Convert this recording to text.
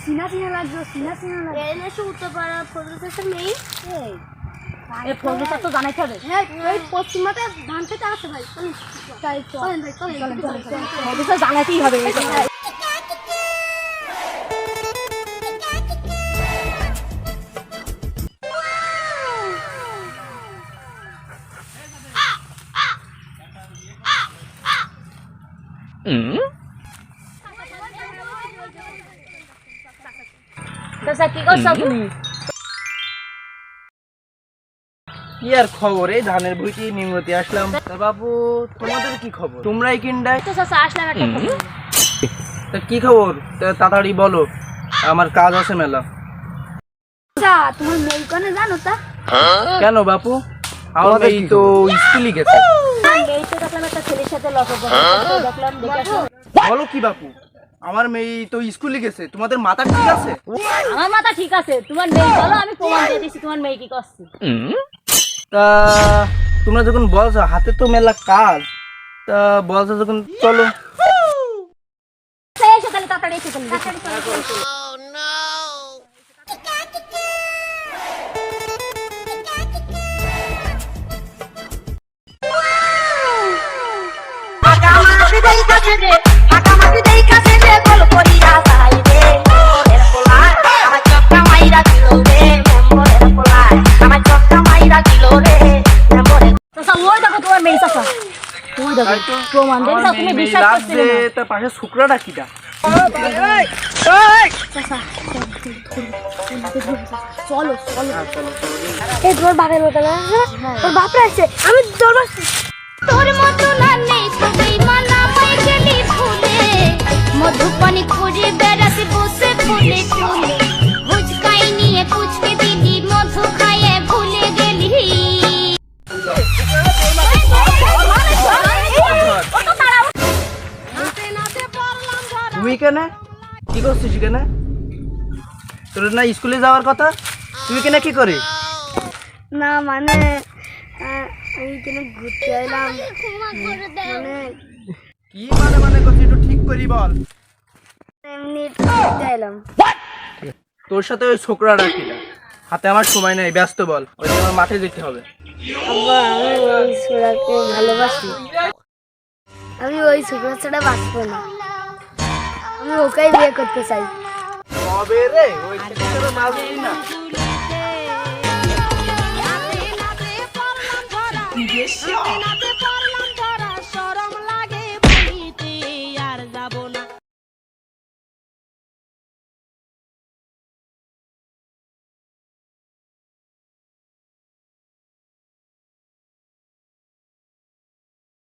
সিনা সিনা লাগছে, সিনা সিনা লাগছে। এই নেশে উত্তরপাড়া ফজল চাষের মেয়ে। এই ফজল চাষ তো জানাইতে হবে। হ্যাঁ, ওই পশ্চিমাতে ধান খেতে আসে ভাই। তাই চলেন ভাই, চলেন। ফজল চাষ জানাইতেই হবে। চাচা কি করছো তুমি? কি আর খবর, এই ধানের বইটি নিমগতি আসলাম। তা বাবু তোমাদের কি খবর? তোমরাই কিনডাই তো চাচা আসলাম একটা খবর। তা কি খবর? তা তাড়াতাড়ি বলো, আমার কাজ আছে মেলা। চাচা তোমার মেয়ে কোনে জানো তা? কেন বাপু? আমার মেয়ে তো স্কুলে গেছে। এই তো দেখলাম একটা ছেলের সাথে লটক দেখলাম, দেখে আসলাম। বলো কি বাপু, আমার মেয়ে তো স্কুলে গেছে, তোমাদের মাথা ঠিক আছে? আমার মাথা ঠিক আছে, তোমার মেয়ে বলো, আমি প্রমাণ দিয়ে দিচ্ছি তোমার মেয়ে কি করছে। তা তোমরা যখন বলছো হাতে তো মেলা কাজ, তা বলছো যখন চলো। এসো তাহলে, তাড়াতাড়ি এসো তাহলে। চাচা ওই দেখো তোমার মেয়ে, চাচা ওই দেখো প্রমাণ দেখো, তুমি বিশ্বাস করছিলে না। তার পাশে শুক্রাটা কিটা? চাচা চলো চলো। এই তোমার বাপের মতো না? তোর বাপরা আছে, আমি তোর তোর মতো না নেই সবাই মানা মাই গেলি ভুলে মধুপানি খুঁজে বেড়াতে বসে ফুলে ফুলে হুচকাই নিয়ে পুচকে দিদি মধু খাইয়ে ভুলে গেলি। তুই কেন কি করছিস? কেন তোর না স্কুলে যাওয়ার কথা, তুই কেন কি করে? না মানে এইখানে ঘুরতে এলাম, মানে কি মানে করছিস, একটু ঠিক করি বল। এমনি ঘুরতে এলাম। তোর সাথে ওই ছোকরাটা কিটা? হাতে আমার সময় নেই, ব্যস্ত বল, ওই জন্য আমার মাঠে যেতে হবে। আব্বা আমি ওই ছোড়াকে ভালোবাসি, আমি ওই ছোকরা ছাড়া বাঁচবো না, আমি ওকেই বিয়ে করতে চাই। কবে রে? ওই ছেলেটার মাঝেই না